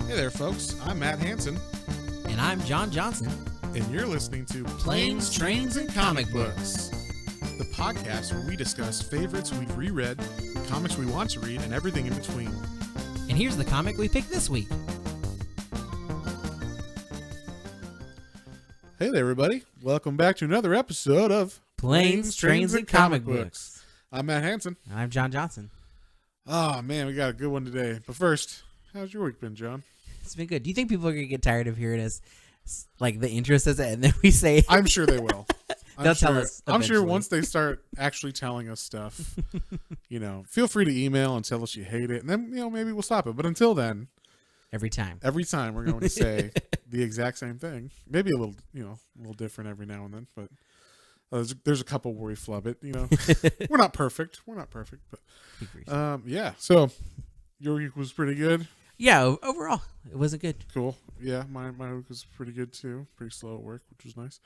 Hey there, folks. I'm Matt Hansen, And I'm John Johnson. and you're listening to Planes, Trains, and Comic Books, the podcast where we discuss favorites we've reread, comics we want to read, and everything in between. And here's the comic we picked this week. Hey there, everybody. Welcome back to another episode of Planes, Trains, and Comic Books. I'm Matt Hansen. And I'm John Johnson. Oh, man, we got a good one today. But first, how's your week been, John? It's been good. Do you think people are going to get tired of hearing us, like, the intro says it, and then we say... I'm sure they will. They'll tell us I'm sure eventually. once they start actually telling us stuff, feel free to email and tell us you hate it. And then, maybe we'll stop it. But until then... Every time we're going to say the exact same thing. Maybe a little different every now and then, but there's a couple where we flub it. We're not perfect. But yeah. So your week was pretty good. Yeah, overall, it wasn't good. Cool. Yeah, my week was pretty good too. Pretty slow at work, which was nice.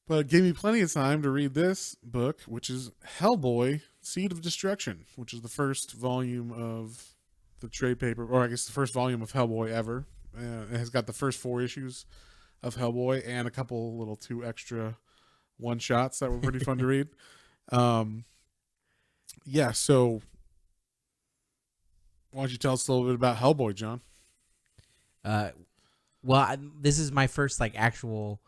But it gave me plenty of time to read this book, which is Hellboy: Seed of Destruction, which is the first volume of the trade paper, or I guess the first volume of Hellboy ever. It has got the first 4 issues of Hellboy and a couple little 2 extra one-shots that were pretty fun to read. Yeah, so why don't you tell us a little bit about Hellboy, John? This is my first, actual,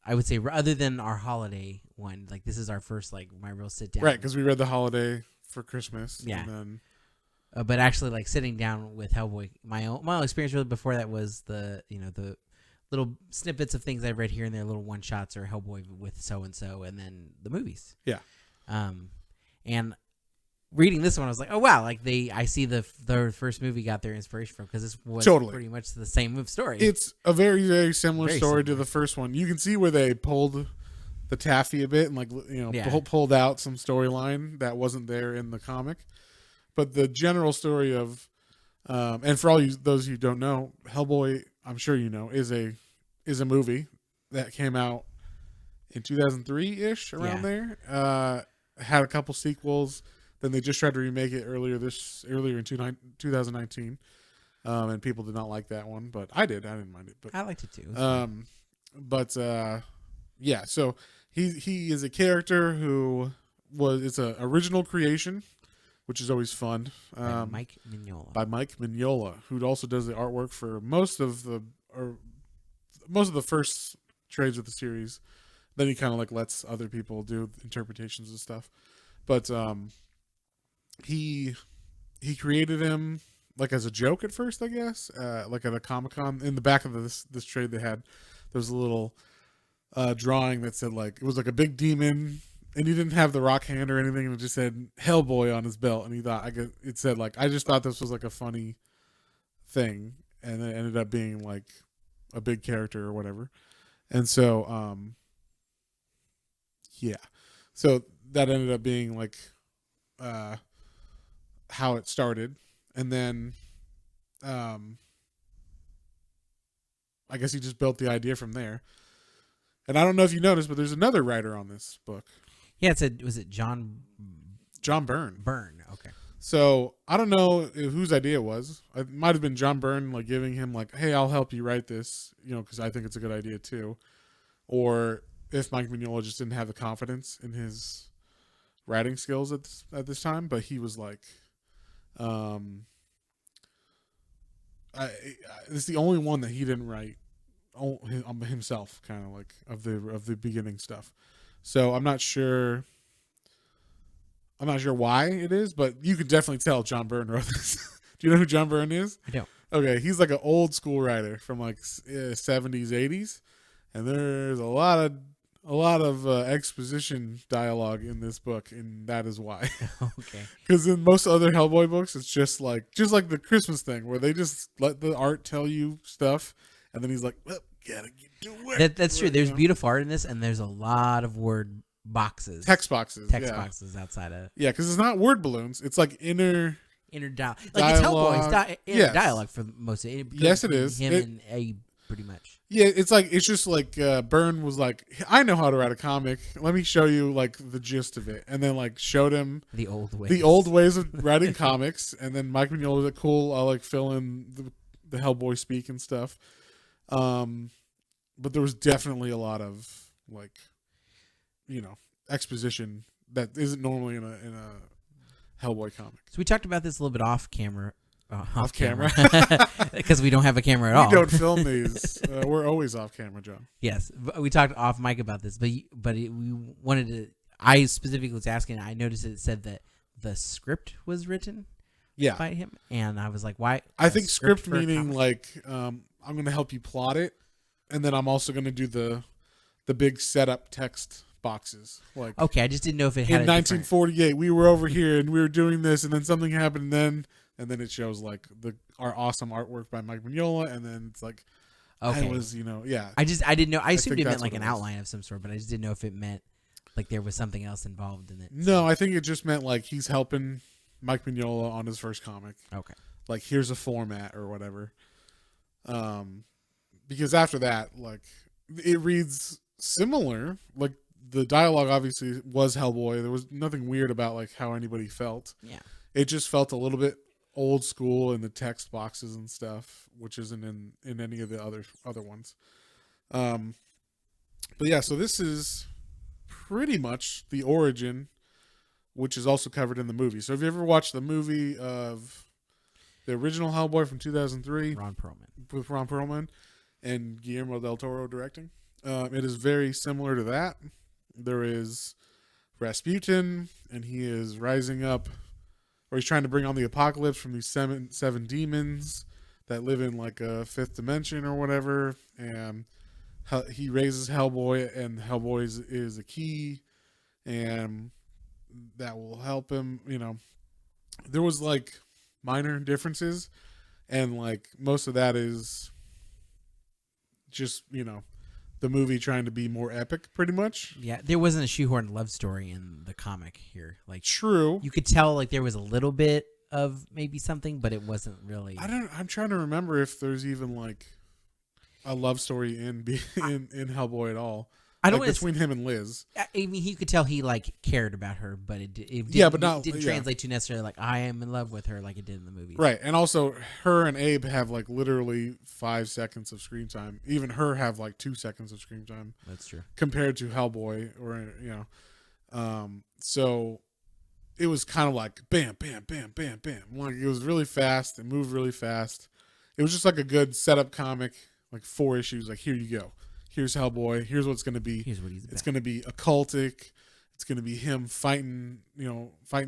I would say, other than our holiday one, this is our first, my real sit-down. Right, because we read The Holiday for Christmas. Yeah. And then... but actually, sitting down with Hellboy, my own experience really before that was the little snippets of things I've read here and there, little one shots or Hellboy with so and so, and then the movies. Yeah. And reading this one, I was like, oh wow, I see the first movie got their inspiration from, because this was pretty much the same story. It's a very, very similar story to the first one. You can see where they pulled the taffy a bit and pulled out some storyline that wasn't there in the comic. But the general story of, and for all those who don't know, Hellboy, I'm sure you know, is a movie that came out in 2003-ish, around there. Had a couple sequels. Then they just tried to remake it earlier in 2019, and people did not like that one, but I did. I didn't mind it. But I liked it too. Yeah. So he is a character who it's an original creation, which is always fun. By Mike Mignola. By Mike Mignola, who also does the artwork for most of the first trades of the series. Then he kind of lets other people do interpretations and stuff. But he created him as a joke at first, I guess. At a Comic-Con. In the back of this trade they had, there was a little drawing that said it was a big demon. And he didn't have the rock hand or anything, and it just said Hellboy on his belt. And he thought, it said, I just thought this was a funny thing. And it ended up being a big character or whatever. And so, yeah. So that ended up being how it started. And then, I guess he just built the idea from there. And I don't know if you noticed, but there's another writer on this book. Yeah, was it John Byrne? Byrne, okay. So I don't know whose idea it was. It might have been John Byrne, giving him hey, I'll help you write this, because I think it's a good idea too. Or if Mike Mignola just didn't have the confidence in his writing skills at this time, but he was it's the only one that he didn't write himself, kind of of the beginning stuff. So I'm not sure why it is, but you can definitely tell John Byrne wrote this. Do you know who John Byrne is? I don't. Okay, he's an old school writer from 70s, 80s, and there's a lot of exposition dialogue in this book, and that is why. Okay. Because in most other Hellboy books, it's just like the Christmas thing where they just let the art tell you stuff, and then he's like, well, gotta get to work. That's true. There's beautiful art in this, and there's a lot of word boxes. Text boxes outside of. Yeah, because it's not word balloons. It's inner dialogue. It's dialogue. Hellboy's inner dialogue for most of it. Yes, it is. Him and A pretty much. Yeah, it's just Byrne was I know how to write a comic. Let me show you the gist of it, and then showed him the old ways of writing comics. And then Mike Mignola was cool. I'll fill in the Hellboy speak and stuff. But there was definitely a lot of like, exposition that isn't normally in a Hellboy comic. So we talked about this a little bit off camera. Off camera. Because we don't have a camera at all. We don't film these. We're always off camera, John. Yes. We talked off mic about this, we wanted to, I specifically was asking, I noticed it said that the script was written by him. And I was like, why? I think script meaning like, I'm going to help you plot it. And then I'm also going to do the big setup text boxes. Like, okay, I just didn't know if it had in 1948 we were over here and we were doing this, and then something happened, and then it shows like our awesome artwork by Mike Mignola, and then it's like, okay, I was, I didn't know. I assumed it meant like an outline of some sort, but I just didn't know if it meant like there was something else involved in it. No, I think it just meant like he's helping Mike Mignola on his first comic. Okay, like here's a format or whatever. Because after that, like, it reads similar. Like, the dialogue obviously was Hellboy. There was nothing weird about like how anybody felt. Yeah, it just felt a little bit old school in the text boxes and stuff, which isn't in any of the other ones. But yeah, so this is pretty much the origin, which is also covered in the movie. So have you ever watched the movie of the original Hellboy from 2003? With Ron Perlman and Guillermo del Toro directing. It is very similar to that. There is Rasputin, and he is rising up, or he's trying to bring on the apocalypse from these seven demons that live in like a fifth dimension or whatever. And he raises Hellboy, and Hellboy is a key, and that will help him. There was like minor differences, and like most of that is just the movie trying to be more epic, pretty much. Yeah, there wasn't a shoehorned love story in the comic here. Like, true, you could tell like there was a little bit of maybe something, but it wasn't really. I'm trying to remember if there's even like a love story in Hellboy at all. I don't between him and Liz. I mean, you could tell he like cared about her, but it didn't translate to necessarily like I am in love with her like it did in the movie. Right, and also her and Abe have like literally 5 seconds of screen time. Even her have like 2 seconds of screen time. That's true. Compared to Hellboy, or so it was kind of like bam, bam, bam, bam, bam. Like it was really fast. It moved really fast. It was just like a good setup comic, like 4 issues. Like here you go. Here's Hellboy. Here's what it's going to be. Here's what he's about. It's going to be occultic. It's going to be him fighting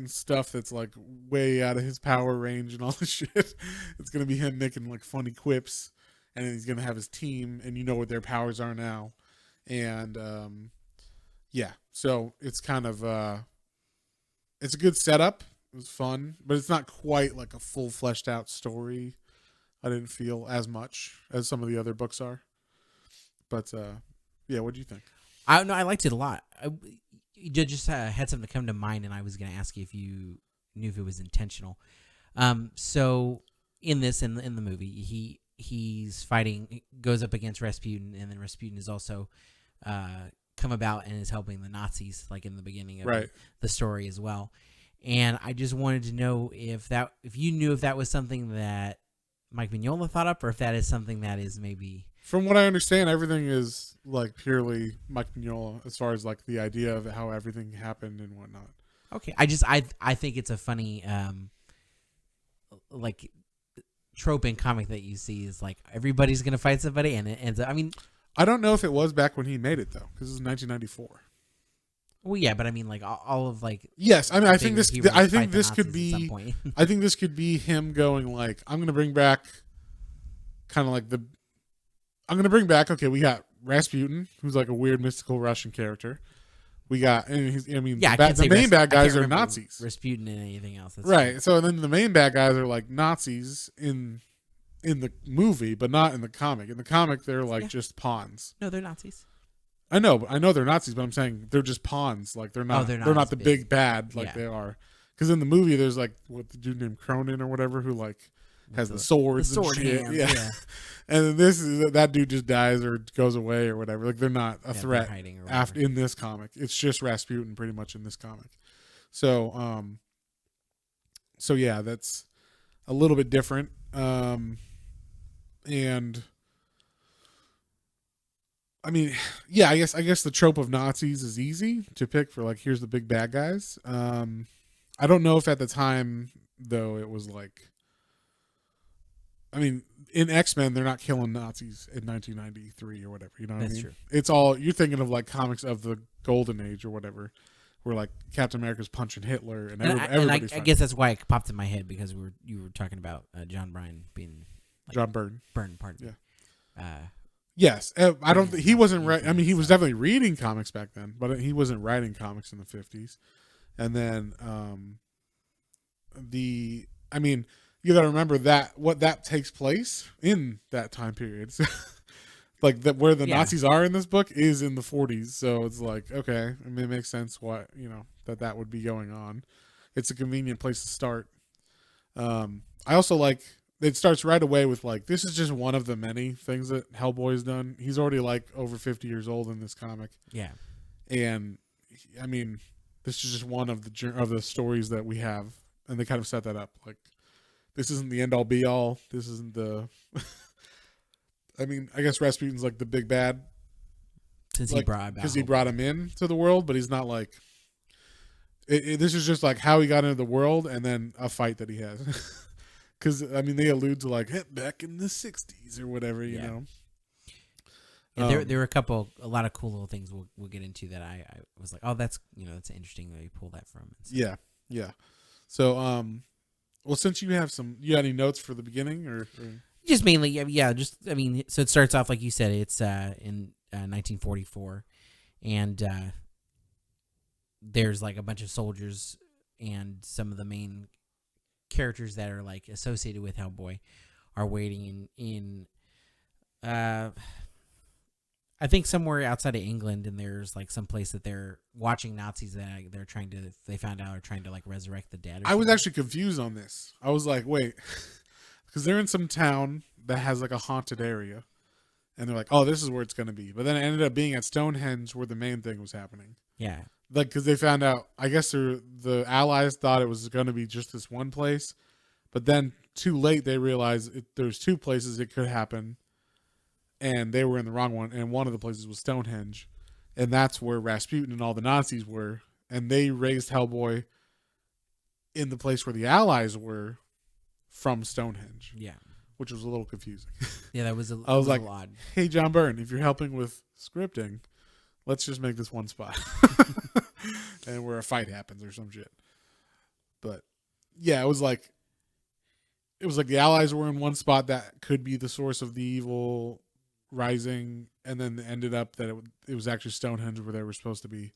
stuff that's like way out of his power range and all this shit. It's going to be him making like funny quips, and then he's going to have his team, and you know what their powers are now. And yeah, so it's kind of it's a good setup. It was fun, but it's not quite like a full fleshed out story. I didn't feel as much as some of the other books are. But yeah, what do you think? I liked it a lot. You just had something come to mind, and I was going to ask you if you knew if it was intentional. So in the movie, he's fighting, goes up against Rasputin, and then Rasputin is also come about and is helping the Nazis, like in the beginning of the story as well. And I just wanted to know if you knew if that was something that Mike Mignola thought up, or if that is something that is maybe. From what I understand, everything is like purely Mike Mignola as far as like the idea of how everything happened and whatnot. Okay, I think it's a funny like trope in comic that you see is like everybody's gonna fight somebody, and it ends up. I mean, I don't know if it was back when he made it though, because it was 1994. Well, yeah, but I mean, like all of like. Yes, I mean, I think this could be. I think this could be him going like, I'm gonna bring back, kind of like I'm gonna bring back. Okay, we got Rasputin, who's like a weird mystical Russian character. We got, and the main bad guys are Nazis. Rasputin and anything else. That's right. true. So then the main bad guys are like Nazis in the movie, but not in the comic. In the comic, they're like just pawns. No, they're Nazis. I know they're Nazis, but I'm saying they're just pawns. Like they're not. They're not the big bad like they are. Because in the movie, there's like what the dude named Cronin or whatever who like has the swords and shit. Hands, yeah. And then that dude just dies or goes away or whatever. Like they're not a threat after in this comic. It's just Rasputin pretty much in this comic. So so yeah, that's a little bit different. And I mean, yeah, I guess the trope of Nazis is easy to pick for like, here's the big bad guys. I don't know if at the time though it was like, I mean, in X-Men they're not killing Nazis in 1993 or whatever. You know what I mean? True. It's all, you're thinking of like comics of the Golden Age or whatever, where like Captain America's punching Hitler and everybody's. I guess that's why it popped in my head because you were talking about John Byrne being like, John Byrne. Pardon me. Yeah. Yes, I don't. He wasn't right. I mean, he was definitely reading comics back then, but he wasn't writing comics in the 50s. And then I mean, you got to remember that takes place in that time period. So, like where the Nazis are in this book is in the 40s. So it's like, okay, I mean, it makes sense why, that would be going on. It's a convenient place to start. I also like. It starts right away with like, this is just one of the many things that Hellboy's done. He's already like over 50 years old in this comic. Yeah. And I mean, this is just one of the stories that we have. And they kind of set that up. Like, this isn't the end all be all. This isn't the, I mean, I guess Rasputin's like the big bad. Because he brought him in to the world, but he's not like, this is just like how he got into the world and then a fight that he has. Because, I mean, they allude to, like, back in the 60s or whatever, you know. Yeah, there were a lot of cool little things we'll get into that I was like, oh, that's interesting that you pull that from. Yeah, yeah. So, well, since you got any notes for the beginning or? Just mainly, so it starts off, like you said, it's in 1944, and there's, like, a bunch of soldiers and some of the main characters that are like associated with Hellboy are waiting in I think somewhere outside of England, and there's like some place that they're watching Nazis that they found out are trying to like resurrect the dead. I was actually confused on this. I was like, wait, because they're in some town that has like a haunted area, and they're like, oh, this is where it's going to be. But then it ended up being at Stonehenge where the main thing was happening. Yeah. Like, because they found out, I guess the Allies thought it was going to be just this one place, but then too late they realized there's two places it could happen, and they were in the wrong one, and one of the places was Stonehenge, and that's where Rasputin and all the Nazis were, and they raised Hellboy in the place where the Allies were from Stonehenge. Yeah. Which was a little confusing. Yeah, that was I was like, odd. Hey, John Byrne, if you're helping with scripting, let's just make this one spot. And where a fight happens or some shit. But yeah, it was like the Allies were in one spot that could be the source of the evil rising, and then it ended up that it was actually Stonehenge where they were supposed to be.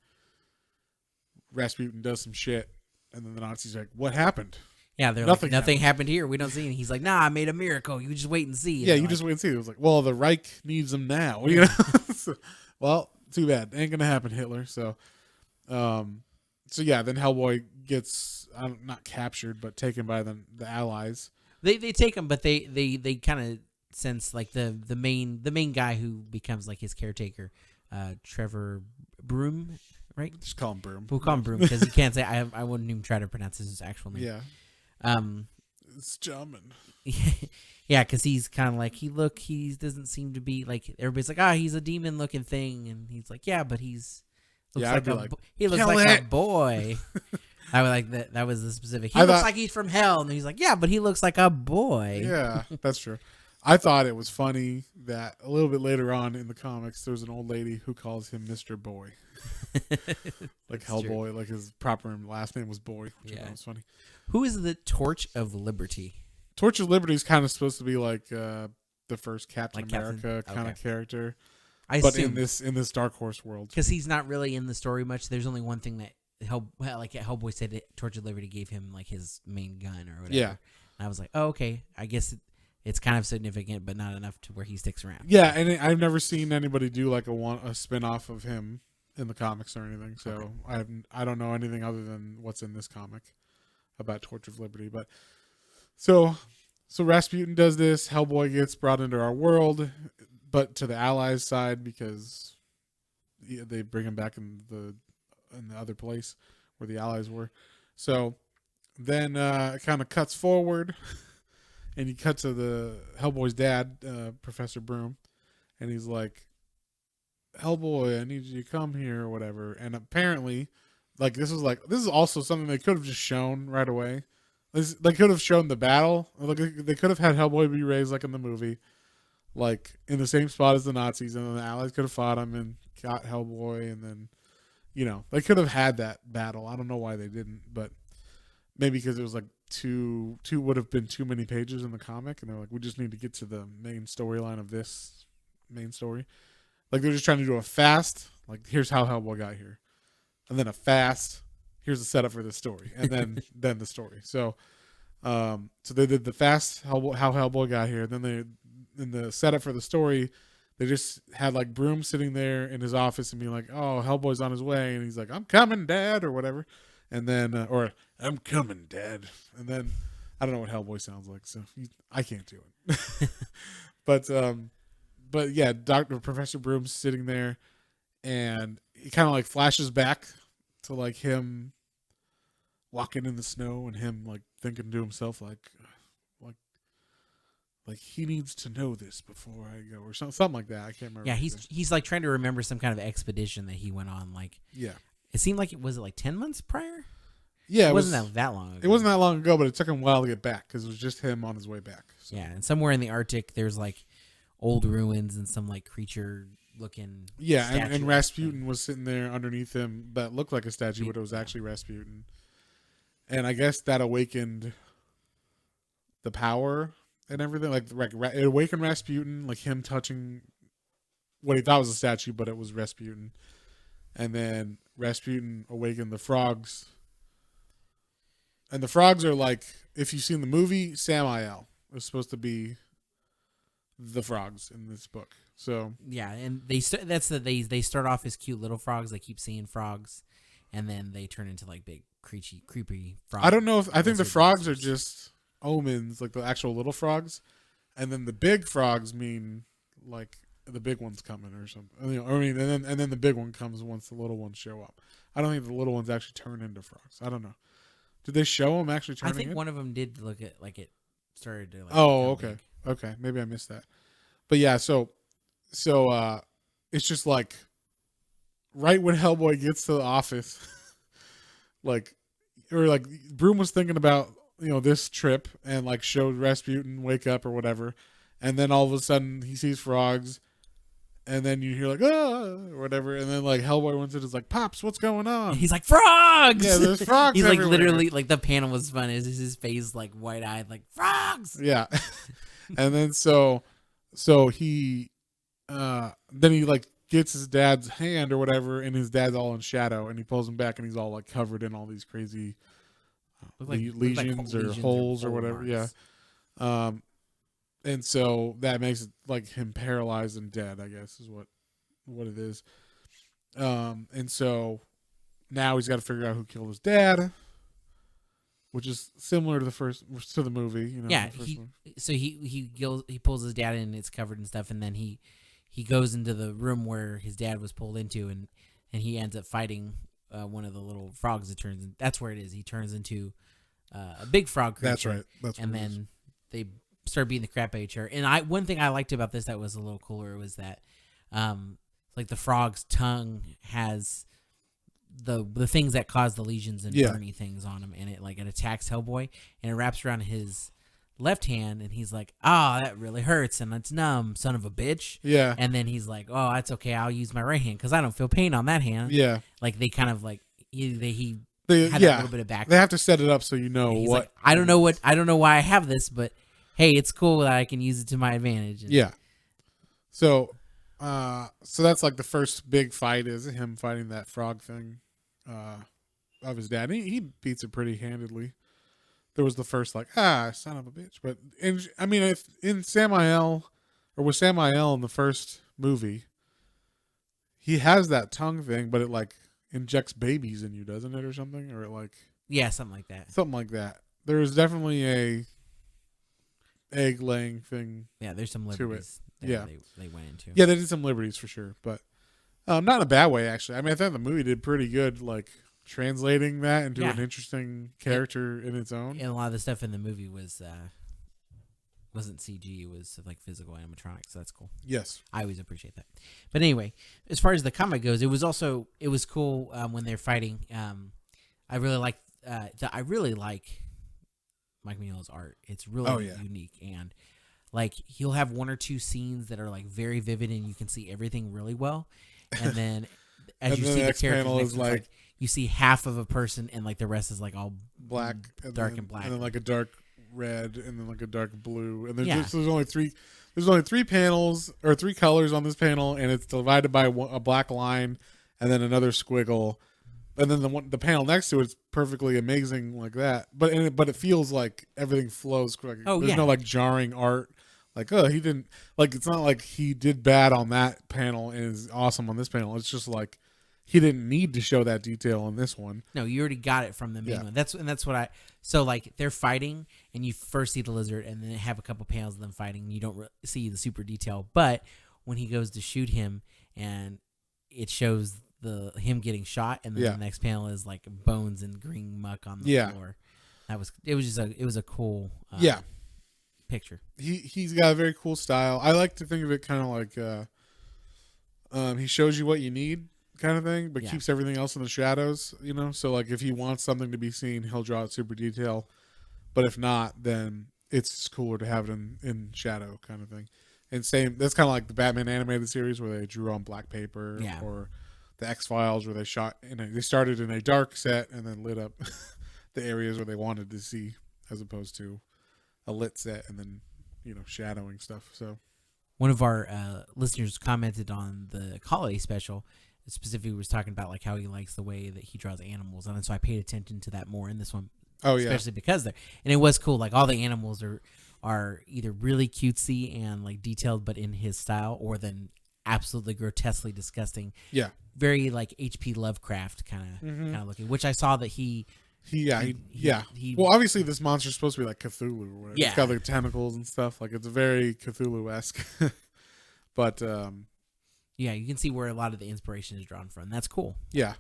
Rasputin does some shit, and then the Nazis are like, what happened? Yeah, they're nothing happened here. We don't see it. He's like, nah, I made a miracle. You just wait and see. Yeah, you just wait and see. It was like, well, the Reich needs them now. You know? So, well, too bad. Ain't gonna happen, Hitler. So yeah, then Hellboy gets not captured, but taken by the Allies. They take him, but they kind of sense like the main guy who becomes like his caretaker, Trevor Broom, right? Just call him Broom. We'll call him Broom because you can't say I wouldn't even try to pronounce his actual name. Yeah. It's German. Yeah, because he's kind of like he doesn't seem to be like everybody's like he's a demon looking thing, and he's like but he looks like a boy. I would like that. That was the specific. He looks like he's from hell, and he's like but he looks like a boy. Yeah, that's true. I thought it was funny that a little bit later on in the comics, there's an old lady who calls him Mr. Boy. Like Hellboy, true. Like his proper last name was Boy, which I thought was funny. Who is the Torch of Liberty? Torch of Liberty is kind of supposed to be like the first Captain America kind of character, but in this Dark Horse world, because he's not really in the story much. There's only one thing that Hellboy said Torch of Liberty gave him like his main gun or whatever. Yeah, and I was like, oh okay, I guess it's kind of significant, but not enough to where he sticks around. Yeah, and I've never seen anybody do like a spin-off of him in the comics or anything. So okay. I don't know anything other than what's in this comic about Torch of Liberty. But so Rasputin does this. Hellboy gets brought into our world, but to the Allies' side because they bring him back in the other place where the Allies were. So then it kind of cuts forward. and you cut to the Hellboy's dad, Professor Broom, and he's like, Hellboy, I need you to come here or whatever. And apparently, this is also something they could have just shown right away. They could have shown the battle. They could have had Hellboy be raised like in the movie, like in the same spot as the Nazis, and then the Allies could have fought him and got Hellboy, and then, they could have had that battle. I don't know why they didn't, but maybe because it was like two would have been too many pages in the comic, and they're like, we just need to get to the main storyline of this main story. Like they're just trying to do a fast, like here's how Hellboy got here, and then a fast, here's the setup for the story, and then then the story. So they did the fast how Hellboy got here. Then they in the setup for the story, they just had like Broom sitting there in his office and being like, "Oh, Hellboy's on his way," and he's like, "I'm coming, Dad," or whatever, and then or "I'm coming, Dad," and then I don't know what Hellboy sounds like, so I can't do it, but yeah, Professor Broom's sitting there, and he kind of like flashes back to like him walking in the snow and him like thinking to himself like he needs to know this before I go or something like that. I can't remember. Yeah, he's like trying to remember some kind of expedition that he went on. Like, yeah, it seemed like it was like 10 months prior. Yeah, it wasn't that long ago. It wasn't that long ago, but it took him a while to get back because it was just him on his way back. So. Yeah, and somewhere in the Arctic, there's like old ruins and some like creature looking. Yeah, and Rasputin was sitting there underneath him that looked like a statue, but it was actually Rasputin. And I guess that awakened the power and everything. Like it awakened Rasputin, like him touching what he thought was a statue, but it was Rasputin. And then Rasputin awakened the frogs. And the frogs are like, if you've seen the movie, Samael is supposed to be the frogs in this book. So yeah, and they start off as cute little frogs. They keep seeing frogs, and then they turn into like big creepy frogs. I don't know if I think the frogs are just omens, like the actual little frogs, and then the big frogs mean like the big one's coming or something. And then the big one comes once the little ones show up. I don't think the little ones actually turn into frogs. I don't know. Did they show them actually turning? I think one of them did look at like it started to. Like, oh, okay, okay, maybe I missed that. But yeah, so it's just like right when Hellboy gets to the office, like Broom was thinking about this trip and like showed Rasputin wake up or whatever, and then all of a sudden he sees frogs. And then you hear like, or whatever. And then like Hellboy went and is like, Pops, what's going on? He's like, frogs! Yeah, there's frogs He's everywhere. Like literally, like the panel was fun. Is his face like wide-eyed, like, frogs! Yeah. And then so he, then he like gets his dad's hand or whatever, and his dad's all in shadow, and he pulls him back, and he's all like covered in all these crazy lesions or holes or whatever. Marks. Yeah. And so that makes it like him paralyzed and dead, I guess, is what it is. And so now he's got to figure out who killed his dad, which is similar to the movie. Yeah. He pulls his dad in, and it's covered and stuff, and then he goes into the room where his dad was pulled into, and he ends up fighting one of the little frogs. That's where it is. He turns into a big frog creature. That's right. And then they start beating the crap out of each other. And one thing I liked about this that was a little cooler was that like the frog's tongue has the things that cause the lesions and burny things on him, and it attacks Hellboy, and it wraps around his left hand, and he's like, that really hurts, and it's numb, son of a bitch. Yeah. And then he's like, that's okay, I'll use my right hand because I don't feel pain on that hand. Yeah. Like they kind of like he had a little bit of back. They have to set it up so what. Like, I don't know why I have this, but hey, it's cool that I can use it to my advantage. Yeah. So that's like the first big fight is him fighting that frog thing of his dad. He beats it pretty handedly. There was the first like, son of a bitch. But if in Samael or with Samael in the first movie, he has that tongue thing, but it like injects babies in you, doesn't it, or something? Or like something like that. Something like that. There is definitely a egg laying thing. Yeah, there's some liberties. They went into. Yeah, they did some liberties for sure, but not in a bad way actually. I thought the movie did pretty good, like translating that into an interesting character in its own. And a lot of the stuff in the movie was wasn't CG. It was like physical animatronics. So that's cool. Yes, I always appreciate that. But anyway, as far as the comic goes, it was cool when they're fighting. I really like Mike Mignola's art. It's really unique, and like he'll have one or two scenes that are like very vivid, and you can see everything really well. And then as you see the characters, is like you see half of a person, and like the rest is like all black, dark and black, and then like a dark red, and then like a dark blue, and there's only three. There's only three panels or three colors on this panel, and it's divided by a black line, and then another squiggle, and then the panel next to it's perfectly amazing like that. But it feels like everything flows correctly. There's no like jarring art. Like, oh, he didn't like. It's not like he did bad on that panel and is awesome on this panel. It's just like he didn't need to show that detail on this one. No, you already got it from the main one. That's what I. So like they're fighting, and you first see the lizard, and then have a couple panels of them fighting. And you don't see the super detail, but when he goes to shoot him, and it shows him getting shot, and then the next panel is like bones and green muck on the floor. It was a cool picture. He's got a very cool style. I like to think of it kind of like he shows you what you need kind of thing, but keeps everything else in the shadows, you know? So like if he wants something to be seen, he'll draw it super detail. But if not, then it's cooler to have it in shadow kind of thing. And that's kind of like the Batman animated series where they drew on black paper, or the X-Files where they they started in a dark set and then lit up the areas where they wanted to see, as opposed to a lit set and then, you know, shadowing stuff. So one of our listeners commented on the holiday special, specifically was talking about like how he likes the way that he draws animals, and so I paid attention to that more in this one. Especially because and it was cool. Like all the animals are either really cutesy and like detailed, but in his style, or then absolutely grotesquely disgusting. Yeah, very like H.P. Lovecraft kind of looking. Which I saw that he. Well, obviously this monster's supposed to be like Cthulhu. Where it's got like tentacles and stuff. Like it's very Cthulhu-esque. But you can see where a lot of the inspiration is drawn from. That's cool. Yeah,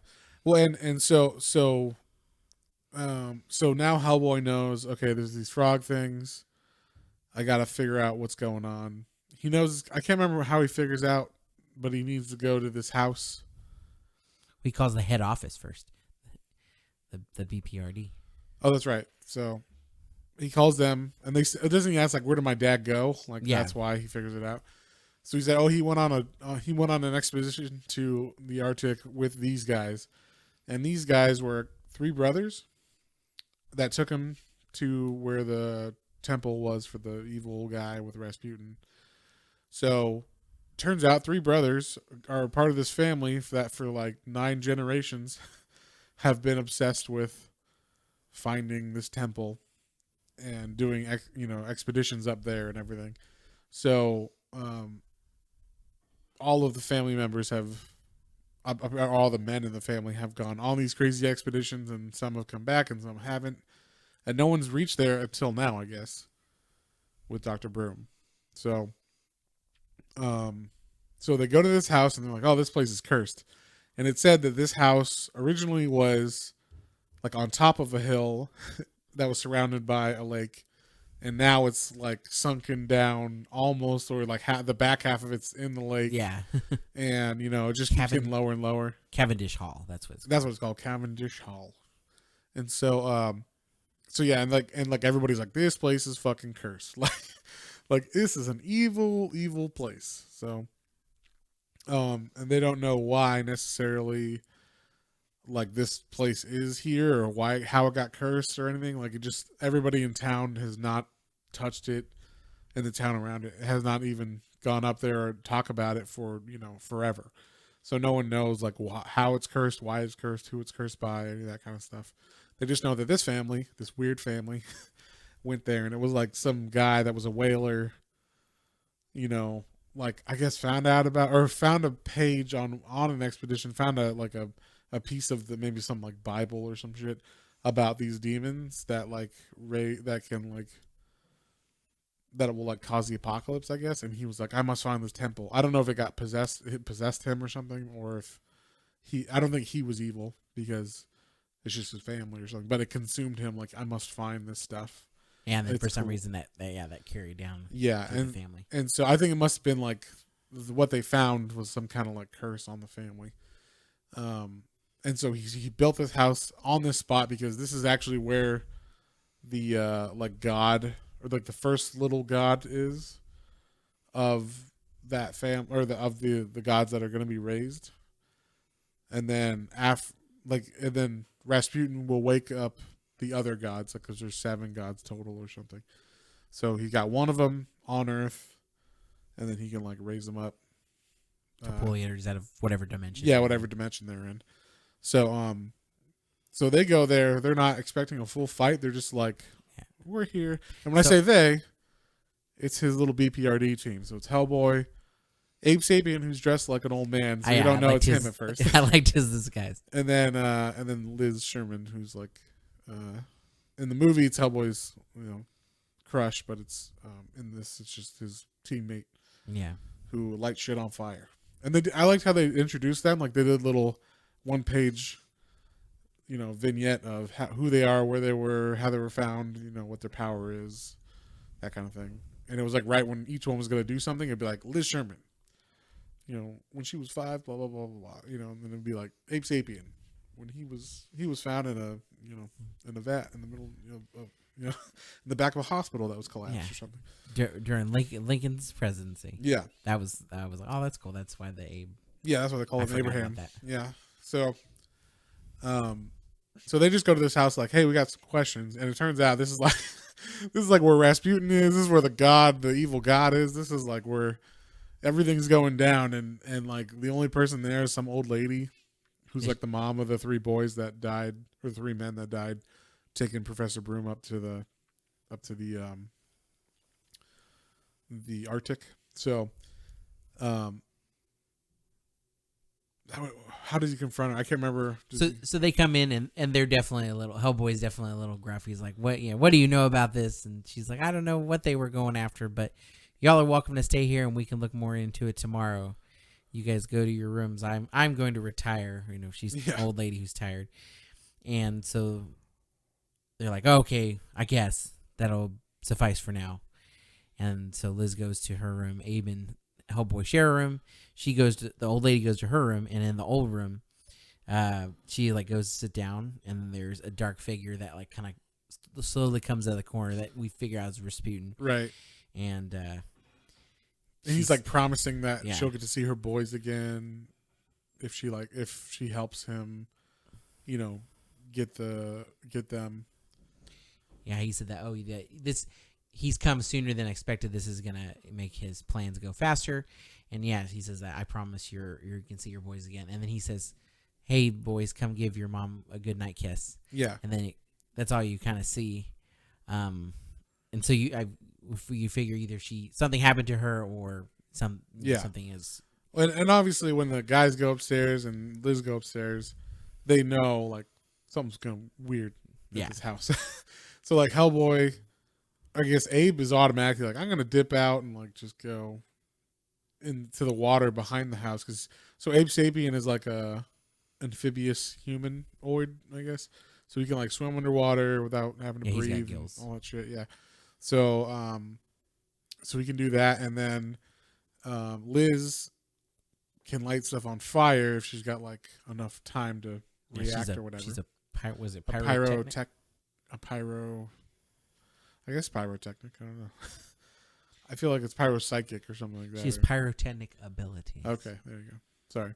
well, and so now Hellboy knows. Okay, there's these frog things. I got to figure out what's going on. He knows. I can't remember how he figures out, but he needs to go to this house. He calls the head office first. The BPRD. Oh, that's right. So he calls them, and doesn't he ask like, "Where did my dad go?" Like that's why he figures it out. So he said, "Oh, he went on an expedition to the Arctic with these guys, and these guys were three brothers that took him to where the temple was for the evil guy with Rasputin." So turns out three brothers are part of this family that for like 9 generations have been obsessed with finding this temple and doing expeditions up there and everything. So all of the family members all the men in the family have gone on these crazy expeditions, and some have come back and some haven't, and no one's reached there until now, I guess, with Dr. Broom. So so they go to this house and they're like, "Oh, this place is cursed." And it said that this house originally was like on top of a hill that was surrounded by a lake, and now it's like sunken down almost, or like the back half of it's in the lake. Yeah. And it just keeps getting lower and lower. Cavendish Hall. That's what it's called. Cavendish Hall. And so yeah, and like everybody's like, this place is fucking cursed. Like this is an evil place. So and they don't know why necessarily like this place is here, or how it got cursed or anything. Like everybody in town has not touched it, and the town around it has not even gone up there or talk about it for forever. So no one knows like how it's cursed, why it's cursed, who it's cursed by, any of that kind of stuff. They just know that this weird family went there, and it was like some guy that was a whaler, like I guess found out about, or found a page on an expedition, found a piece of maybe some like Bible or some shit about these demons that that it will like cause the apocalypse, I guess. And he was like, I must find this temple. I don't know if it possessed him or something, or if I don't think he was evil because it's just his family or something, but it consumed him. Like, I must find this stuff. And then for some reason that carried down. Yeah, through the family. And so I think it must have been like what they found was some kind of like curse on the family. And so he built this house on this spot because this is actually where the like god or like the first little god is of that fam or the gods that are going to be raised. And then and then Rasputin will wake up the other gods because there's 7 gods total or something. So he got one of them on Earth, and then he can like raise them up to pull the others out of whatever dimension. Yeah, whatever dimension they're in. So so they go there. They're not expecting a full fight. They're just like, we're here. And when I say they, it's his little BPRD team. So it's Hellboy, Abe Sapien, who's dressed like an old man, so you don't know it's him at first. I liked his disguise. And then Liz Sherman, who's like, in the movie it's Hellboy's crush, but it's in this it's just his teammate. Yeah. Who lights shit on fire. And I liked how they introduced them. Like they did a little 1-page, vignette of who they are, where they were, how they were found, what their power is, that kind of thing. And it was like right when each one was going to do something, it'd be like Liz Sherman, when she was 5, blah blah blah blah blah. And then it'd be like Abe Sapien, when he was found in a vat in the middle, in the back of a hospital that was collapsed or something during Lincoln's presidency. Yeah, that was like, oh, that's cool. That's why the Abe. Yeah, that's what they call him, Abraham. Yeah, so they just go to this house like, hey, we got some questions, and it turns out this is like where Rasputin is. This is where the evil god is. This is like where everything's going down, and like the only person there is some old lady who's like the mom of the 3 boys that died, or 3 men that died, taking Professor Broom up to the Arctic. So, how does he confront her? I can't remember. So they come in and they're definitely Hellboy's definitely a little gruff. He's like, what do you know about this? And she's like, I don't know what they were going after, but y'all are welcome to stay here and we can look more into it tomorrow. You guys go to your rooms. I'm going to retire. She's the old lady who's tired. And so they're like, okay, I guess that'll suffice for now. And so Liz goes to her room. Abe and Hellboy share a room. The old lady goes to her room, and in the old room, she like goes to sit down, and there's a dark figure that like kind of slowly comes out of the corner that we figure out is Rasputin. Right. And he's like promising that she'll get to see her boys again if she helps him, get them. Yeah, he said that. He's come sooner than expected. This is gonna make his plans go faster. And yeah, he says that I promise you can see your boys again. And then he says, "Hey boys, come give your mom a good night kiss." Yeah. And then that's all you kind of see. And so you figure either something happened to her or something is. And obviously when the guys go upstairs and Liz go upstairs, they know like something's going weird at this house. So like Hellboy, I guess Abe is automatically like, I'm gonna dip out and like just go into the water behind the house so Abe Sapien is like a amphibious humanoid, I guess. So he can like swim underwater without having to breathe. He's got gills. All that shit. Yeah. So so he can do that, and then Liz can light stuff on fire if she's got like enough time to react or whatever. She's I guess pyrotechnic. I don't know. I feel like it's pyropsychic or something like that. She has pyrotechnic abilities. Okay, there you go. Sorry.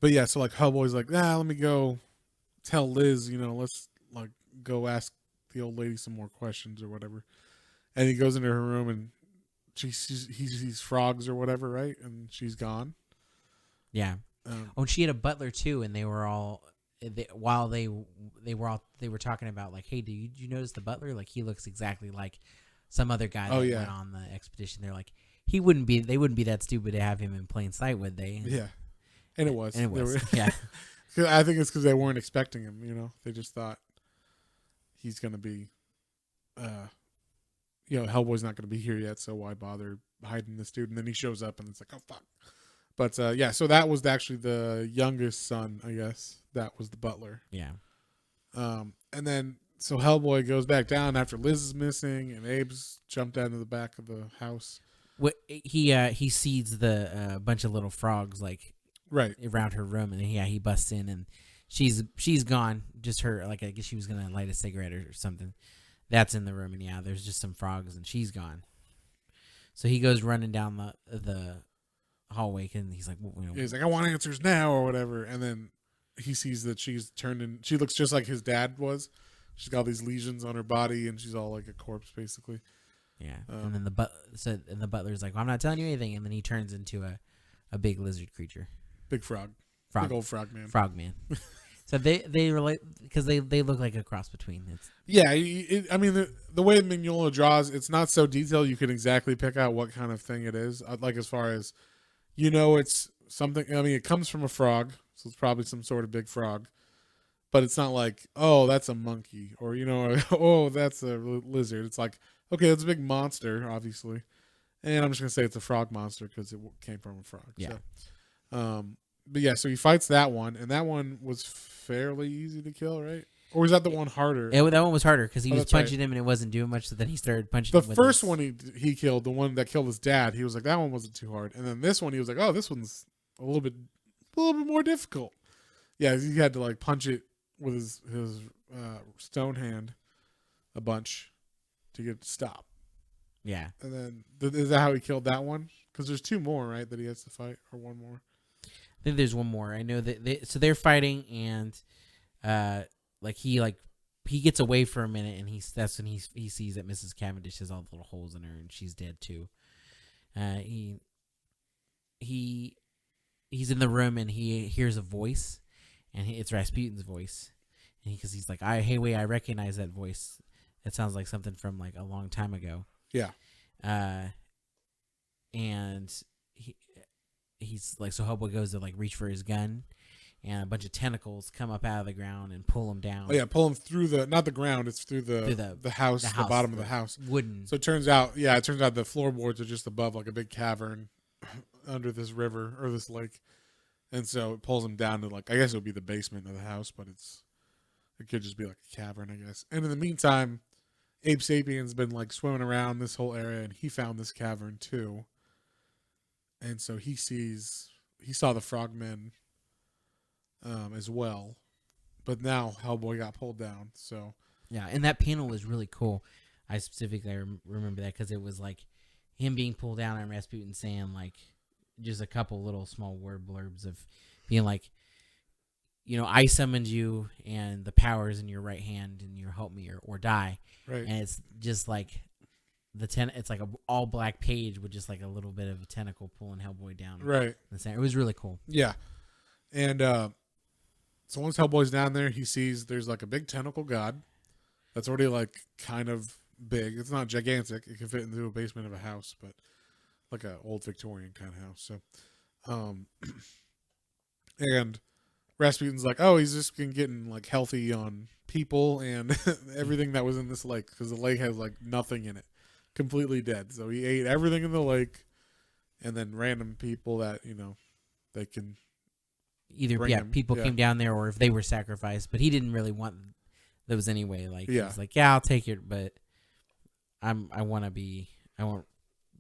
But yeah, so like Hellboy's like, let me go tell Liz, let's like go ask the old lady some more questions or whatever. And he goes into her room and he sees frogs or whatever, right? And she's gone. Yeah. And she had a butler too, and they were all. While they were talking about like, hey, did you notice the butler? Like he looks exactly like some other guy that went on the expedition. They're like, they wouldn't be that stupid to have him in plain sight, would they? Yeah, and it was. Yeah. I think it's because they weren't expecting him. They just thought he's gonna be, Hellboy's not gonna be here yet, so why bother hiding this dude? And then he shows up, and it's like, oh fuck. But so that was actually the youngest son, I guess. That was the butler. Yeah. And then so Hellboy goes back down after Liz is missing, and Abe's jumped out of the back of the house. He sees the bunch of little frogs like right around her room, and he busts in, and she's gone. Just her, like I guess she was gonna light a cigarette or something. That's in the room, and there's just some frogs, and she's gone. So he goes running down the hallway, and he's like, he's like, I want answers now or whatever, and then he sees that she's turned in. She looks just like his dad was. She's got all these lesions on her body, and she's all like a corpse, basically. Yeah, and then the butler's like, well, I'm not telling you anything, and then he turns into a big lizard creature, big frog, big old frog man. So they relate because they look like a cross between. I mean, the way Mignola draws, it's not so detailed. You can exactly pick out what kind of thing it is. Like as far as, it's something. I mean, it comes from a frog, so it's probably some sort of big frog. But it's not like, oh, that's a monkey, or oh, that's a lizard. It's like, okay, it's a big monster, obviously, and I'm just gonna say it's a frog monster because it came from a frog. Yeah. So, but yeah, so he fights that one, and that one was fairly easy to kill, right? Or was that the one harder? That one was harder because he was punching him and it wasn't doing much. So then he started punching. The first one he killed, the one that killed his dad, he was like, that one wasn't too hard, and then this one he was like, oh, this one's a little bit more difficult. Yeah, he had to like punch it with his stone hand a bunch to get it to stop. Yeah. And then is that how he killed that one? Because there's two more, right, that he has to fight, or one more? I think there's one more. I know that they're fighting, and he gets away for a minute, and that's when he sees that Mrs. Cavendish has all the little holes in her, and she's dead too. He's in the room, and he hears a voice, and it's Rasputin's voice, and because he's like, I recognize that voice. That sounds like something from like a long time ago. Yeah. And he's like, so Hellboy goes to like reach for his gun, and a bunch of tentacles come up out of the ground and pull him down. Oh yeah, pull him through not the ground, it's through the house, the bottom of the house. Wooden. So it turns out the floorboards are just above like a big cavern under this river or this lake. And so it pulls him down to like, I guess it would be the basement of the house, but it could just be like a cavern, I guess. And in the meantime, Abe Sapien's been like swimming around this whole area, and he found this cavern too. And so he saw the frogmen as well, but now Hellboy got pulled down. So yeah, and that panel was really cool. I specifically remember that because it was like him being pulled down and Rasputin saying like just a couple little small word blurbs of being like, I summoned you, and the power is in your right hand, and you help me or die. Right. And it's just like it's like a all black page with just like a little bit of a tentacle pulling Hellboy down. Right. It was really cool. Yeah. And so once Hellboy's down there, he sees there's like a big tentacle god that's already like kind of big. It's not gigantic. It can fit into a basement of a house, but like an old Victorian kind of house. So, and Rasputin's like, oh, he's just been getting like healthy on people and everything that was in this lake, because the lake has like nothing in it, completely dead. So he ate everything in the lake, and then random people that they can either people came down there, or if they were sacrificed. But he didn't really want those anyway. Like he's like, I'll take it, but I want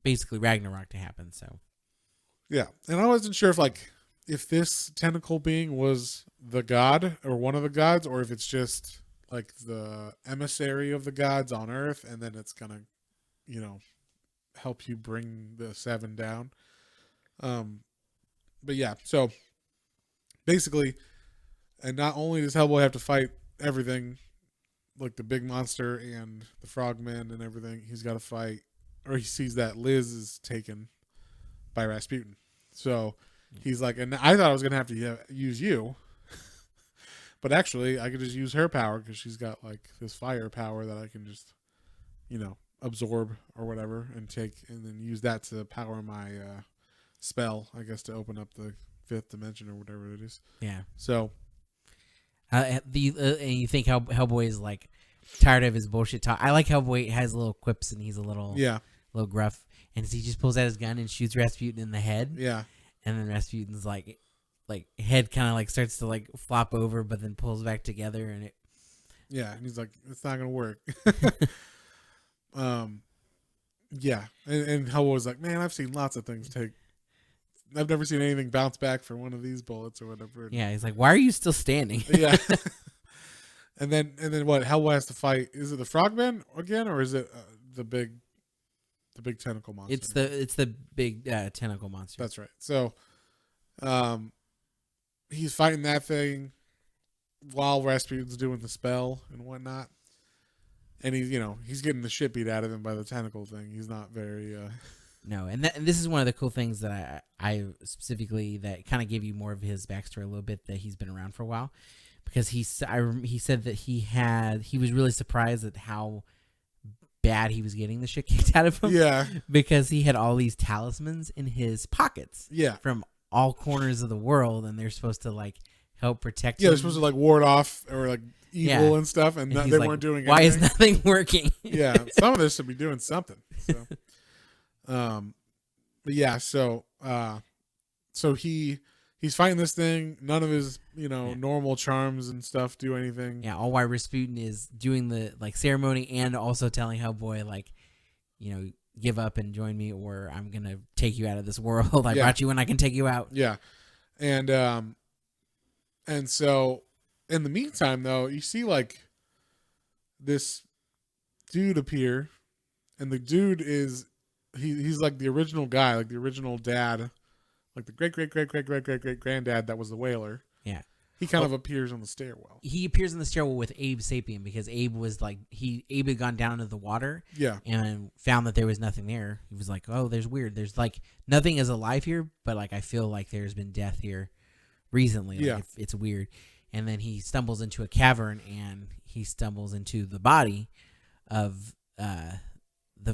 basically Ragnarok to happen. So yeah, and I wasn't sure if this tentacle being was the god or one of the gods, or if it's just like the emissary of the gods on Earth, and then it's gonna, help you bring the seven down. But yeah, so basically, and not only does Hellboy have to fight everything, like the big monster and the frogmen and everything, he's got to fight, or he sees that Liz is taken by Rasputin. So he's like, and I thought I was going to have to use you, but actually I could just use her power, because she's got like this fire power that I can just, absorb or whatever, and then use that to power my spell, I guess, to open up the fifth dimension or whatever it is. Yeah. So and you think Hellboy is like tired of his bullshit talk. I like Hellboy has little quips, and he's a little gruff, and he just pulls out his gun and shoots Rasputin in the head. Yeah. And then Rasputin's like head kind of like starts to like flop over, but then pulls back together, and Yeah, and he's like, it's not gonna work. Yeah, and Hellboy's like, man, I've seen lots of things take. I've never seen anything bounce back from one of these bullets or whatever. Yeah, he's like, why are you still standing? Yeah. And then what? Hellboy has to fight. Is it the Frogman again, or is it the big tentacle monster? It's the big tentacle monster. That's right. So, he's fighting that thing while Rasputin's doing the spell and whatnot, and he's getting the shit beat out of him by the tentacle thing. He's not very. No, and this is one of the cool things that I specifically that kind of gave you more of his backstory a little bit, that he's been around for a while, because he said that he was really surprised at how bad he was getting the shit kicked out of him. Yeah, because he had all these talismans in his pockets. Yeah, from all corners of the world, and they're supposed to like help protect. Yeah, they're supposed to like ward off or like evil and stuff, and they weren't doing anything. Why is nothing working? Yeah, some of this should be doing something. So. But yeah, so he's fighting this thing. None of his normal charms and stuff do anything. Yeah, all while Rasputin is doing the like ceremony and also telling Hellboy like, give up and join me, or I'm gonna take you out of this world. I brought you when I can take you out. Yeah, and so in the meantime, though, you see like this dude appear, and the dude is. He's like the original guy, like the original dad, like the great granddad that was the whaler. Yeah. He kind of appears on the stairwell. He appears in the stairwell with Abe Sapien, because Abe was like Abe had gone down into the water. Yeah. And found that there was nothing there. He was like, oh, weird. There's like nothing is alive here, but like I feel like there's been death here recently. Like, yeah. It's weird. And then he stumbles into a cavern, and he stumbles into the body of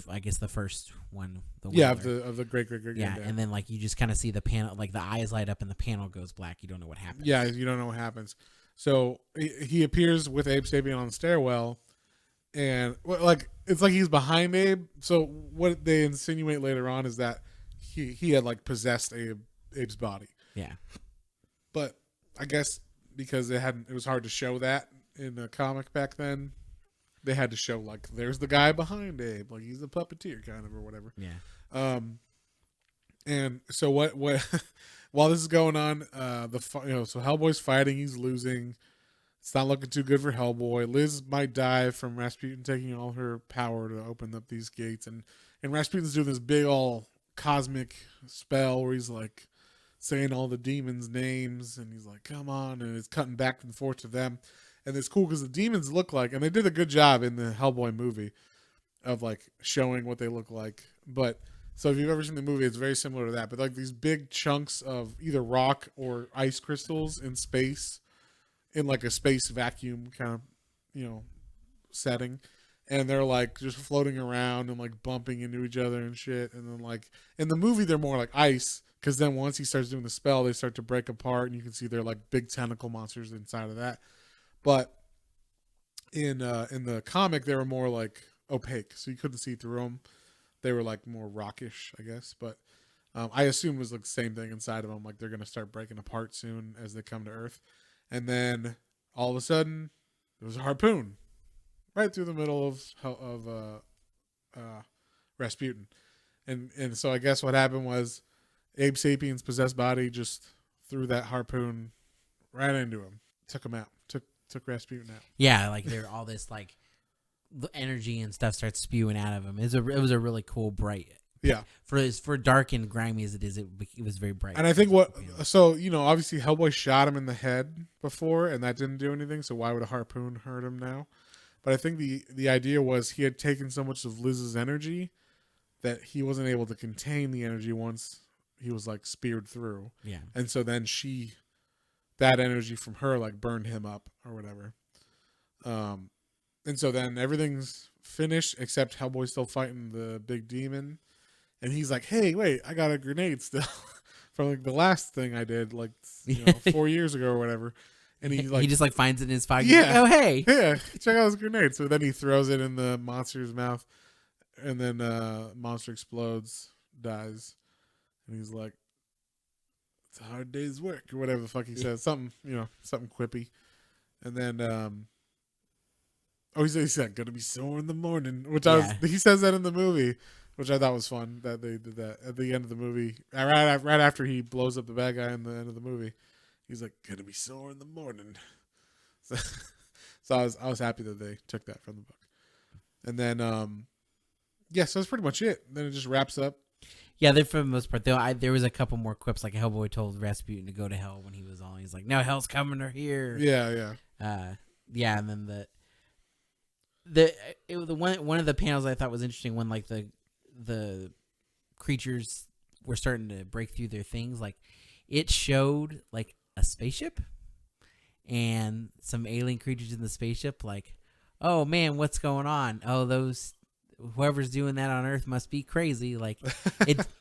I guess the first one. Of the great yeah, and then like you just kind of see the panel, like the eyes light up and the panel goes black. You don't know what happens. Yeah, you don't know what happens. So he appears with Abe Sapien on the stairwell, and like it's like he's behind Abe. So what they insinuate later on is that he had like possessed Abe's body. Yeah, but I guess because it was hard to show that in the comic back then. They had to show like there's the guy behind Abe, like he's the puppeteer kind of or whatever. Yeah. And so what while this is going on, so Hellboy's fighting, he's losing. It's not looking too good for Hellboy. Liz might die from Rasputin taking all her power to open up these gates, and Rasputin's doing this big all cosmic spell where he's like saying all the demons' names, and he's like, "Come on," and it's cutting back and forth to them. And it's cool because the demons look like, and they did a good job in the Hellboy movie of like showing what they look like. But so if you've ever seen the movie, it's very similar to that. But like these big chunks of either rock or ice crystals in space, in like a space vacuum kind of, setting. And they're like just floating around and like bumping into each other and shit. And then like in the movie, they're more like ice. Because then once he starts doing the spell, they start to break apart. And you can see they're like big tentacle monsters inside of that. But in the comic, they were more like opaque, so you couldn't see through them. They were like more rockish, I guess. But I assume it was like the same thing inside of them. Like they're gonna start breaking apart soon as they come to Earth, and then all of a sudden there was a harpoon right through the middle of Rasputin, and so I guess what happened was Abe Sapien's possessed body just threw that harpoon right into him, took him out. Took Rasputin out. Yeah, like they're all this like the energy and stuff starts spewing out of him. It was a really cool, bright. Yeah. For dark and grimy as it is, it was very bright. And I think obviously Hellboy shot him in the head before, and that didn't do anything. So why would a harpoon hurt him now? But I think the idea was he had taken so much of Liz's energy that he wasn't able to contain the energy once he was like speared through. Yeah. And so then that energy from her like burned him up or whatever. And so then everything's finished except Hellboy's still fighting the big demon. And he's like, hey, wait, I got a grenade still from like the last thing I did 4 years ago or whatever. And he just like finds it in his pocket. Yeah. Like, oh, hey. Yeah, check out this grenade. So then he throws it in the monster's mouth, and then monster explodes, dies. And he's like, it's a hard day's work or whatever the fuck he says. Something quippy. And then Oh, he said, "Gonna be sore in the morning," which Yeah. he says that in the movie, which I thought was fun that they did that at the end of the movie. Right after he blows up the bad guy in the end of the movie, he's like, "Gonna be sore in the morning." So, so I was happy that they took that from the book. And then yeah, so that's pretty much it. Then it just wraps up. Yeah, for the most part, though, there was a couple more quips. Like Hellboy told Rasputin to go to hell when he was on. He's like, "No, hell's coming or here." Yeah. Yeah, and then the one of the panels I thought was interesting when like the creatures were starting to break through their things. Like it showed like a spaceship and some alien creatures in the spaceship. Like, oh man, what's going on? Oh, those whoever's doing that on Earth must be crazy. Like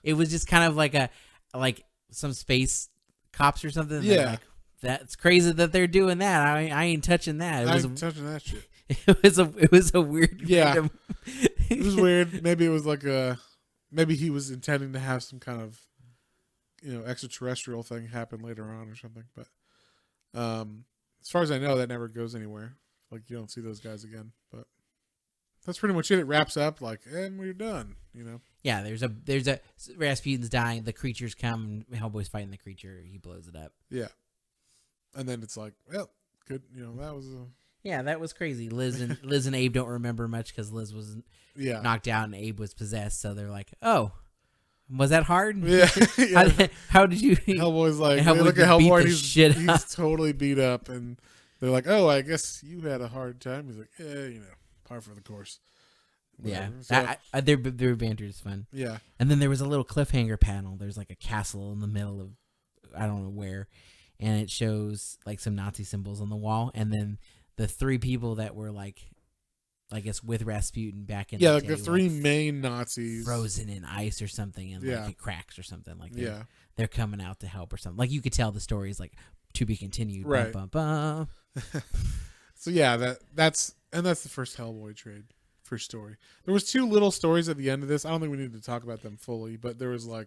it was just kind of like some space cops or something. Yeah. Like, that's crazy that they're doing that. I ain't touching that. I ain't touching that shit. It was a weird. Yeah. It was weird. Maybe it was like maybe he was intending to have some kind of, extraterrestrial thing happen later on or something. But as far as I know, that never goes anywhere. Like you don't see those guys again. But that's pretty much it. It wraps up and we're done. Yeah, there's a Rasputin's dying. The creatures come. Hellboy's fighting the creature. He blows it up. Yeah, and then it's like, well, good. That was yeah, that was crazy. Liz and Abe don't remember much because Liz was knocked out and Abe was possessed. So they're like, oh, was that hard? Yeah. How did you? Hellboy's like, Hellboy look at Hellboy. He's totally beat up, and they're like, oh, I guess you had a hard time. He's like, yeah, par for the course. Whatever. Yeah, so, their banter is fun. Yeah, and then there was a little cliffhanger panel. There's like a castle in the middle of I don't know where, and it shows like some Nazi symbols on the wall, and then the three people that were like, I guess with Rasputin back in the three main Nazis frozen in ice or something, and like it cracks or something like that. They're coming out to help or something. Like you could tell the story is like to be continued. Right. Bum, bum, bum. So yeah, that's the first Hellboy trade. First story. There was two little stories at the end of this. I don't think we need to talk about them fully, but there was I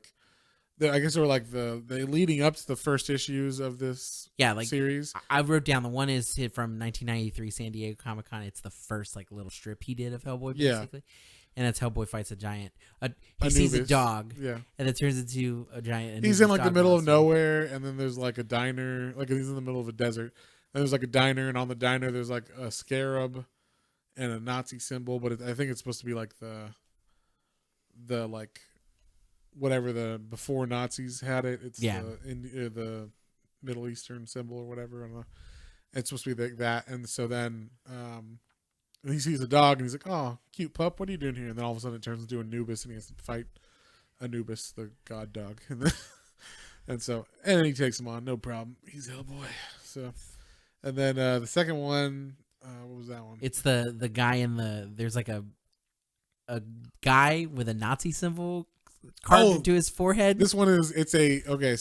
guess they were like the leading up to the first issues of this series. I wrote down the one is from 1993 San Diego Comic-Con. It's the first like little strip he did of Hellboy basically. And that's Hellboy fights a giant. He sees a dog. Yeah. And it turns into a giant. He's in like the middle of nowhere, and then there's like a diner. Like he's in the middle of a desert. And there's like a diner, and on the diner there's like a scarab and a Nazi symbol, but I think it's supposed to be like the like whatever the before Nazis had it. It's the Middle Eastern symbol or whatever. I don't know. It's supposed to be like that, and so then he sees a dog and he's like, "Oh, cute pup, what are you doing here?" And then all of a sudden it turns into Anubis, and he has to fight Anubis, the god dog, and then he takes him on, no problem. He's Hellboy. So, and then the second one. What was that one? It's the guy there's like a guy with a Nazi symbol carved into his forehead. This one is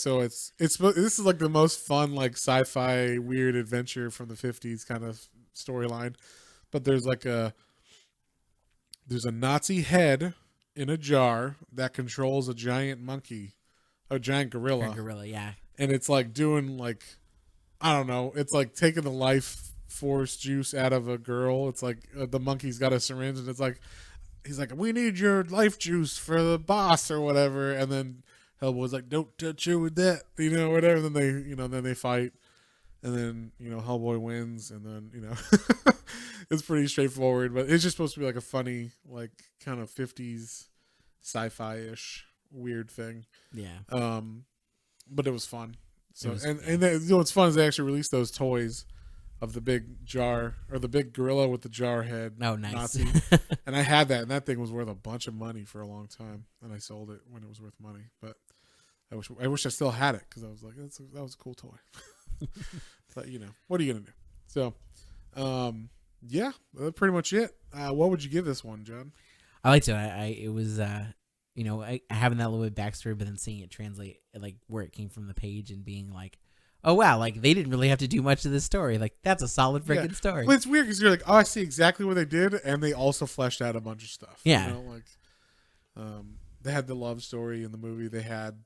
so this is like the most fun like sci-fi weird adventure from the 50s kind of storyline. But there's a Nazi head in a jar that controls a giant monkey, a giant gorilla. A gorilla, yeah. And it's like doing like I don't know, it's like taking the life force juice out of a girl. It's like the monkey's got a syringe, and it's like he's like, "We need your life juice for the boss or whatever." And then Hellboy's like, "Don't touch her with that," whatever. And then then they fight, and then Hellboy wins, and then it's pretty straightforward. But it's just supposed to be like a funny, like kind of 50s sci-fi-ish weird thing. Yeah. But it was fun. So what's fun is they actually released those toys of the big jar or the big gorilla with the jar head. Oh, nice. Nazi. And I had that, and that thing was worth a bunch of money for a long time, and I sold it when it was worth money. But I wish I still had it because I was like, that was a cool toy. But what are you gonna do? So, yeah, that's pretty much it. What would you give this one, John? I liked it. It was having that little bit of backstory, but then seeing it translate like where it came from the page and being like, oh wow, like they didn't really have to do much of this story. Like that's a solid freaking story. Well, it's weird because you're like, oh, I see exactly what they did, and they also fleshed out a bunch of stuff. Yeah, they had the love story in the movie. They had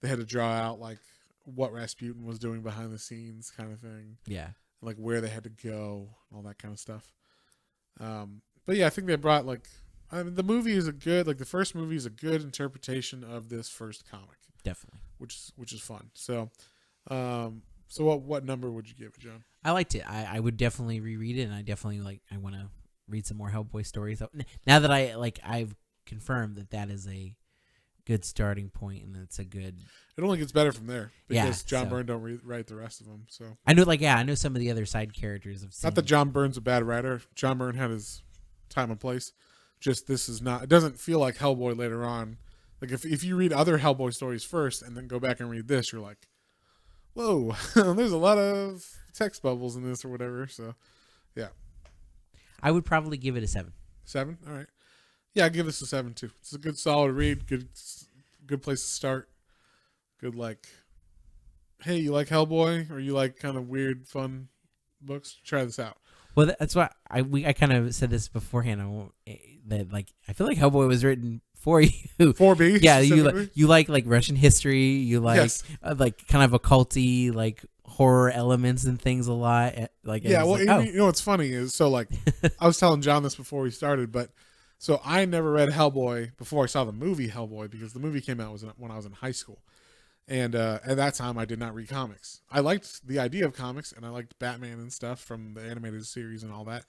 to draw out like what Rasputin was doing behind the scenes, kind of thing. Yeah, like where they had to go, all that kind of stuff. But yeah, I think they brought the movie is the first movie is a good interpretation of this first comic. Definitely. Which is fun. So, what number would you give it, John? I liked it. I would definitely reread it, and I definitely I want to read some more Hellboy stories. Now that I've confirmed that is a good starting point, and it's a good. It only gets better from there because John Byrne don't write the rest of them. So I know some of the other side characters. Not that John Byrne's a bad writer. John Byrne had his time and place. Just this is not. It doesn't feel like Hellboy later on. Like if you read other Hellboy stories first and then go back and read this, you're like, whoa, there's a lot of text bubbles in this or whatever. So, yeah. I would probably give it a 7. 7? All right. Yeah, I'd give this a 7 too. It's a good solid read. Good place to start. Good hey, you like Hellboy or you like kind of weird, fun books? Try this out. Well, that's why I kind of said this beforehand. That I feel like Hellboy was written for you. For me, yeah. You like Russian history. You like yes. Kind of occulty horror elements and things a lot. Yeah. Well, you know what's funny is I was telling John this before we started, but so I never read Hellboy before I saw the movie Hellboy because the movie came out when I was in high school. And at that time, I did not read comics. I liked the idea of comics, and I liked Batman and stuff from the animated series and all that.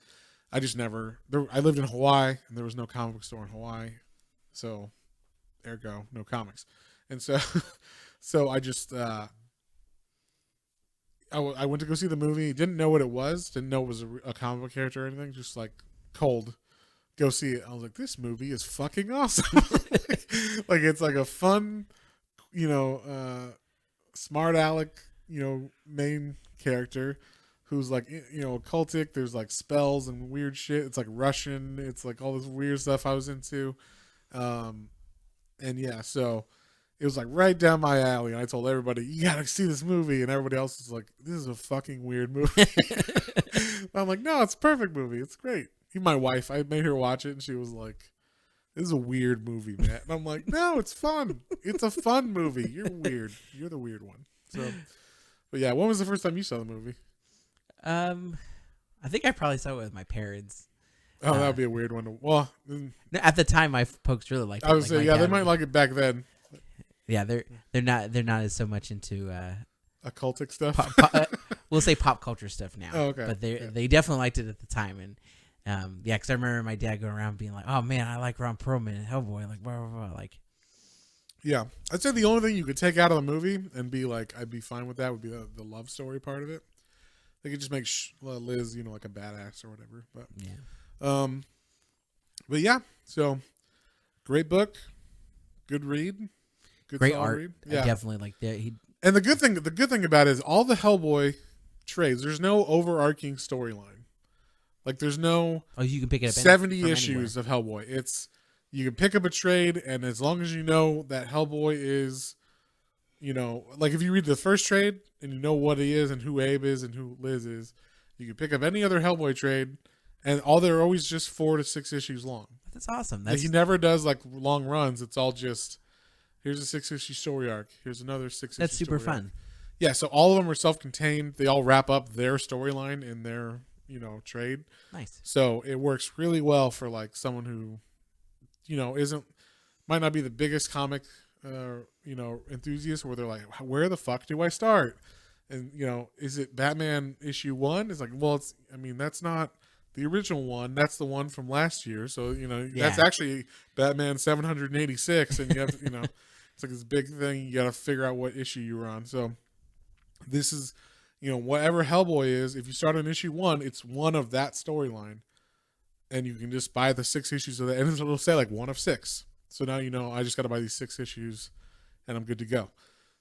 I just never... I lived in Hawaii, and there was no comic book store in Hawaii. So, ergo, no comics. And so so I just... I went to go see the movie. Didn't know what it was. Didn't know it was a comic book character or anything. Just cold. Go see it. I was like, this movie is fucking awesome. It's a fun... smart aleck, main character who's occultic. There's spells and weird shit. It's Russian. It's all this weird stuff I was into. And yeah, so it was right down my alley. And I told everybody, you gotta see this movie. And everybody else was like, this is a fucking weird movie. I'm like, no, it's a perfect movie. It's great. Even my wife, I made her watch it and she was like, this is a weird movie, Matt. And I'm like, no, it's fun. It's a fun movie. You're weird. You're the weird one. So, but yeah, when was the first time you saw the movie? I think I probably saw it with my parents. Oh, that would be a weird one. At the time, my folks really liked it. I would say, yeah, they might like it back then. Yeah, they're not as so much into occultic stuff. We'll say pop culture stuff now. Oh, okay. But they definitely liked it at the time, and. Yeah, because I remember my dad going around being like, "Oh man, I like Ron Perlman and Hellboy." Blah blah blah. Yeah, I'd say the only thing you could take out of the movie and be I'd be fine with that would be the love story part of it. They could just make Liz, a badass or whatever. But yeah, but yeah. So great book, good read, great art. Read. Yeah, I definitely like that. And the good thing about it is all the Hellboy trades. There's no overarching storyline. There's no you can pick it up 70 issues of Hellboy. You can pick up a trade, and as long as you know that Hellboy is, if you read the first trade and you know what he is and who Abe is and who Liz is, you can pick up any other Hellboy trade, and they're always just 4 to 6 issues long. That's awesome. He never does long runs. It's all just here's a 6-issue story arc. Here's another 6-issue. That's super story fun. Arc. Yeah, so all of them are self-contained. They all wrap up their storyline in their trade. Nice. So it works really well for someone who, might not be the biggest comic, enthusiast where they're like, where the fuck do I start? And, is it Batman issue 1? It's that's not the original one. That's the one from last year. So, that's actually Batman 786. And you have to, it's this big thing. You got to figure out what issue you were on. So this is, whatever Hellboy is, if you start on issue 1, it's one of that storyline. And you can just buy the 6 issues of that. And it'll say 1 of 6. So now I just got to buy these 6 issues and I'm good to go.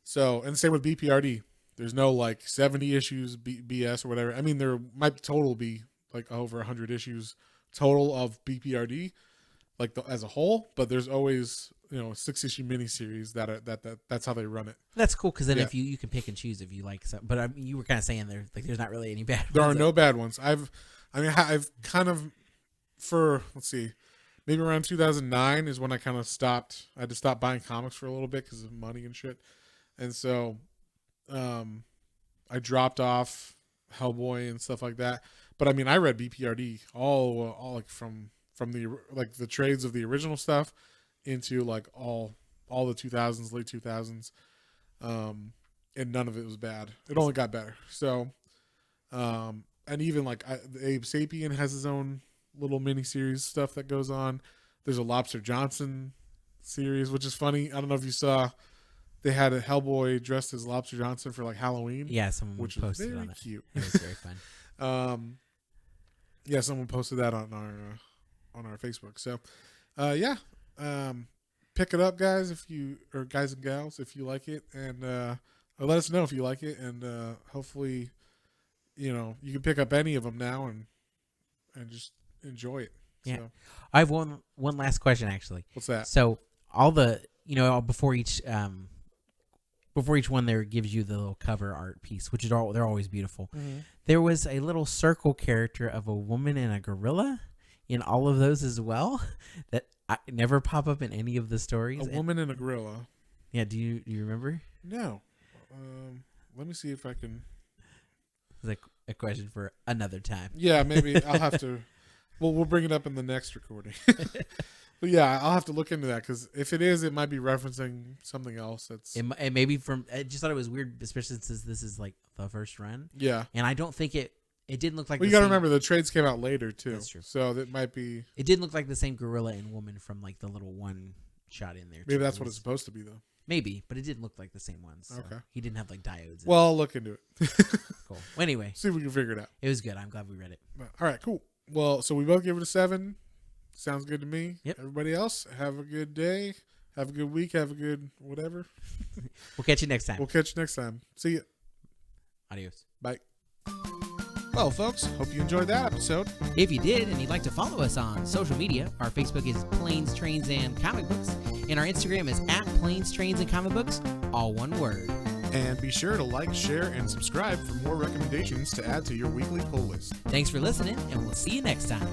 So, and same with BPRD. There's no 70 issues BS or whatever. I mean, there might total be over 100 issues total of BPRD, as a whole. But there's always, a 6-issue miniseries that's how they run it. That's cool because then if you can pick and choose if you like some. But you were kind of saying there's not really any bad. There are no bad ones. I've kind of let's see, maybe around 2009 is when I kind of stopped. I had to stop buying comics for a little bit because of money and shit, and so I dropped off Hellboy and stuff like that. But I mean, I read BPRD all like from the trades of the original stuff into like all the 2000s, late 2000s, and none of it was bad. It only got better. So, and even like Abe Sapien has his own little mini series stuff that goes on. There's a Lobster Johnson series, which is funny. I don't know if you saw. They had a Hellboy dressed as Lobster Johnson for like Halloween. Yeah, someone which posted was very on cute. It was very fun. Yeah, someone posted that on our Facebook. So, pick it up, guys, guys and gals, if you like it, and let us know if you like it, and hopefully, you can pick up any of them now and just enjoy it. Yeah, so. I have one last question actually. What's that? So all the before each one there gives you the little cover art piece, which they're always beautiful. Mm-hmm. There was a little circle character of a woman and a gorilla in all of those as well that never pop up in any of the stories. A woman and a gorilla. Yeah, do you remember? No. Let me see if I can. It's like a question for another time. Yeah, maybe I'll have to. Well, we'll bring it up in the next recording. But yeah, I'll have to look into that because if it is, it might be referencing something else. That's it maybe from. I just thought it was weird, especially since this is like the first run. Yeah, and I don't think it didn't look like. Well, you got to remember the trades came out later too. That's true. So that might be. It didn't look like the same gorilla and woman from like the little one shot in there. Maybe that's what it's supposed to be though. Maybe, but it didn't look like the same ones. So okay. He didn't have like diodes. Well, I'll look into it. Cool. Well, anyway, see if we can figure it out. It was good. I'm glad we read it. All right, cool. Well, so we both give it a 7. Sounds good to me. Yep. Everybody else, have a good day. Have a good week. Have a good whatever. We'll catch you next time. See you. Adios. Bye. Well, folks, hope you enjoyed that episode. If you did and you'd like to follow us on social media, our Facebook is Planes, Trains, and Comic Books, and our Instagram is @Planes, Trains, and Comic Books, all one word. And be sure to like, share, and subscribe for more recommendations to add to your weekly pull list. Thanks for listening, and we'll see you next time.